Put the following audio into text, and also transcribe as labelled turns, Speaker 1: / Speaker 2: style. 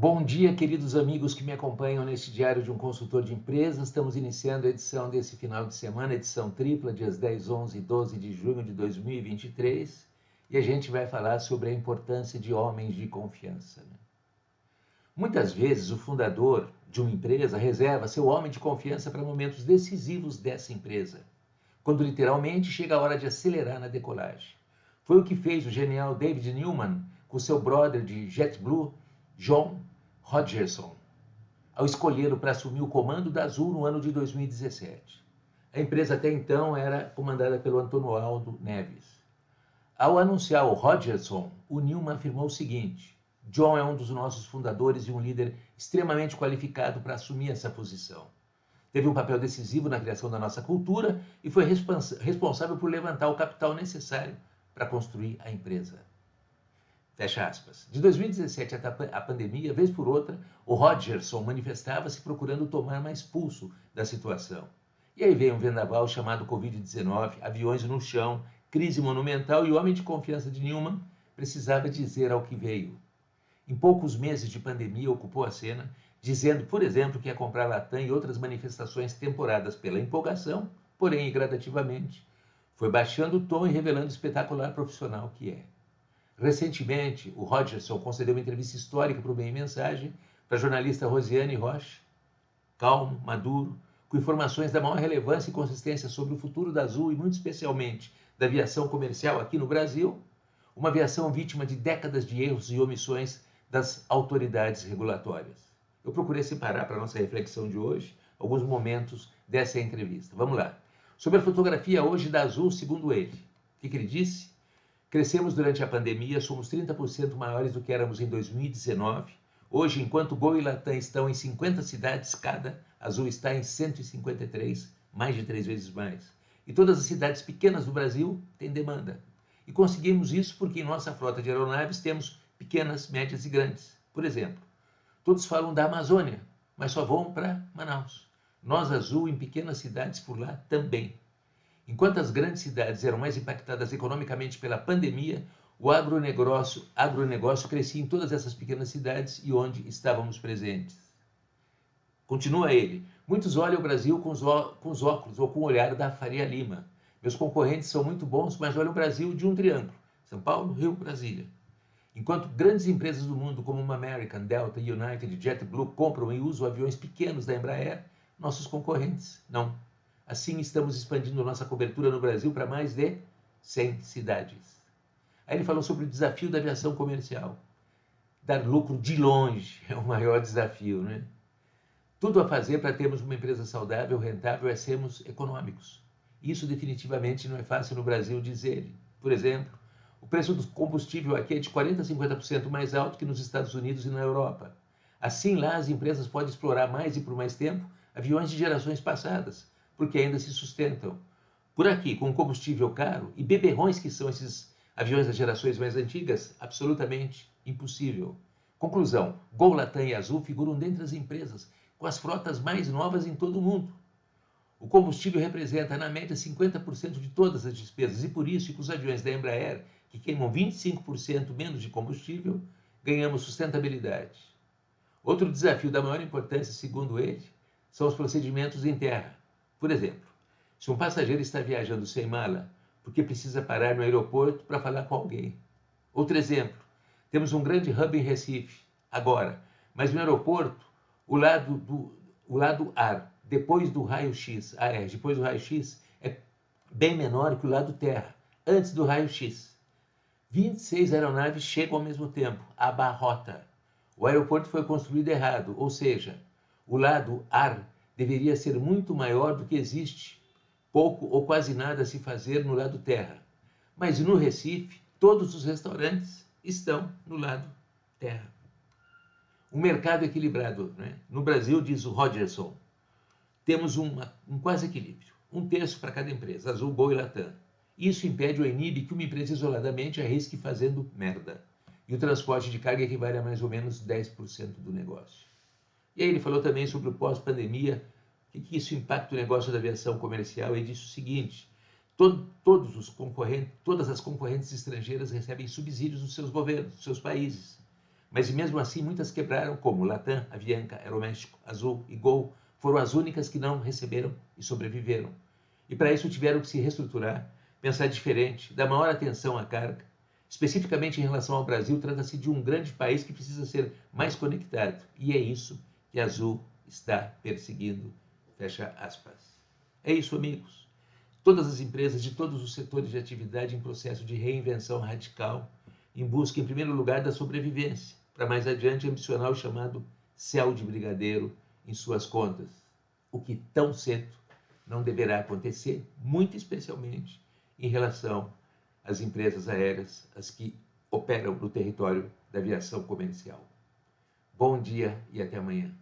Speaker 1: Bom dia, queridos amigos que me acompanham neste diário de um consultor de empresas. Estamos iniciando a edição desse final de semana, edição tripla, dias 10, 11 e 12 de junho de 2023. E a gente vai falar sobre a importância de homens de confiança. Muitas vezes o fundador de uma empresa reserva seu homem de confiança para momentos decisivos dessa empresa, quando literalmente chega a hora de acelerar na decolagem. Foi o que fez o genial David Newman com seu brother de JetBlue, John Rodgerson, ao escolhê-lo para assumir o comando da Azul no ano de 2017. A empresa até então era comandada pelo Antonoaldo Neves. Ao anunciar o Rodgerson, o Newman afirmou o seguinte: John é um dos nossos fundadores e um líder extremamente qualificado para assumir essa posição. Teve um papel decisivo na criação da nossa cultura e foi responsável por levantar o capital necessário para construir a empresa. Fecha aspas. De 2017 até a pandemia, vez por outra, o Rodgerson manifestava-se procurando tomar mais pulso da situação. E aí veio um vendaval chamado Covid-19, aviões no chão, crise monumental, e o homem de confiança de Newman precisava dizer ao que veio. Em poucos meses de pandemia, ocupou a cena, dizendo, por exemplo, que ia comprar Latam e outras manifestações temporadas pela empolgação, porém, gradativamente, foi baixando o tom e revelando o espetacular profissional que é. Recentemente, o Rodgerson concedeu uma entrevista histórica para o Bem Mensagem para a jornalista Rosiane Rocha, calmo, maduro, com informações da maior relevância e consistência sobre o futuro da Azul e, muito especialmente, da aviação comercial aqui no Brasil, uma aviação vítima de décadas de erros e omissões das autoridades regulatórias. Eu procurei separar para a nossa reflexão de hoje alguns momentos dessa entrevista. Vamos lá. Sobre a fotografia hoje da Azul, segundo ele. O que ele disse? Crescemos durante a pandemia, somos 30% maiores do que éramos em 2019. Hoje, enquanto Gol e Latam estão em 50 cidades cada, Azul está em 153, mais de 3 vezes mais. E todas as cidades pequenas do Brasil têm demanda. E conseguimos isso porque em nossa frota de aeronaves temos pequenas, médias e grandes. Por exemplo, todos falam da Amazônia, mas só vão para Manaus. Nós, Azul, em pequenas cidades por lá também. Enquanto as grandes cidades eram mais impactadas economicamente pela pandemia, o agronegócio crescia em todas essas pequenas cidades e onde estávamos presentes. Continua ele. Muitos olham o Brasil com os óculos ou com o olhar da Faria Lima. Meus concorrentes são muito bons, mas olham o Brasil de um triângulo. São Paulo, Rio, Brasília. Enquanto grandes empresas do mundo como uma American, Delta, United e JetBlue compram e usam aviões pequenos da Embraer, nossos concorrentes não. Assim, estamos expandindo nossa cobertura no Brasil para mais de 100 cidades. Aí ele falou sobre o desafio da aviação comercial. Dar lucro de longe é o maior desafio, né? Tudo a fazer para termos uma empresa saudável, rentável, é sermos econômicos. Isso definitivamente não é fácil no Brasil, diz ele. Por exemplo, o preço do combustível aqui é de 40% a 50% mais alto que nos Estados Unidos e na Europa. Assim, lá as empresas podem explorar mais e por mais tempo aviões de gerações passadas, porque ainda se sustentam. Por aqui, com combustível caro e beberrões que são esses aviões das gerações mais antigas, absolutamente impossível. Conclusão, Gol, Latam e Azul figuram dentre as empresas com as frotas mais novas em todo o mundo. O combustível representa, na média, 50% de todas as despesas e por isso, com os aviões da Embraer, que queimam 25% menos de combustível, ganhamos sustentabilidade. Outro desafio da maior importância, segundo ele, são os procedimentos em terra. Por exemplo, se um passageiro está viajando sem mala, porque precisa parar no aeroporto para falar com alguém. Outro exemplo, temos um grande hub em Recife, agora, mas no aeroporto, o lado ar, depois do raio-x, depois do raio-x, é bem menor que o lado terra, antes do raio-x. 26 aeronaves chegam ao mesmo tempo, abarrota. O aeroporto foi construído errado, ou seja, o lado ar deveria ser muito maior do que existe, pouco ou quase nada a se fazer no lado terra. Mas no Recife, todos os restaurantes estão no lado terra. Um mercado equilibrado, né? No Brasil, diz o Rodgerson, temos um quase equilíbrio, um terço para cada empresa, Azul, Gol e Latam. Isso impede ou inibe que uma empresa isoladamente arrisque fazendo merda. E o transporte de carga equivale a mais ou menos 10% do negócio. E aí ele falou também sobre o pós-pandemia, o que isso impacta o negócio da aviação comercial, e disse o seguinte: todas as concorrentes estrangeiras recebem subsídios dos seus governos, dos seus países, Mas mesmo assim muitas quebraram, como Latam, Avianca, Aeroméxico, Azul e Gol, foram as únicas que não receberam e sobreviveram. E para isso tiveram que se reestruturar, pensar diferente, dar maior atenção à carga. Especificamente em relação ao Brasil, trata-se de um grande país que precisa ser mais conectado. E é isso que a Azul está perseguindo. Fecha aspas. É isso, amigos. Todas as empresas de todos os setores de atividade em processo de reinvenção radical, em busca, em primeiro lugar, da sobrevivência, para mais adiante ambicionar o chamado céu de brigadeiro em suas contas, o que tão cedo não deverá acontecer, muito especialmente em relação às empresas aéreas, as que operam no território da aviação comercial. Bom dia e até amanhã.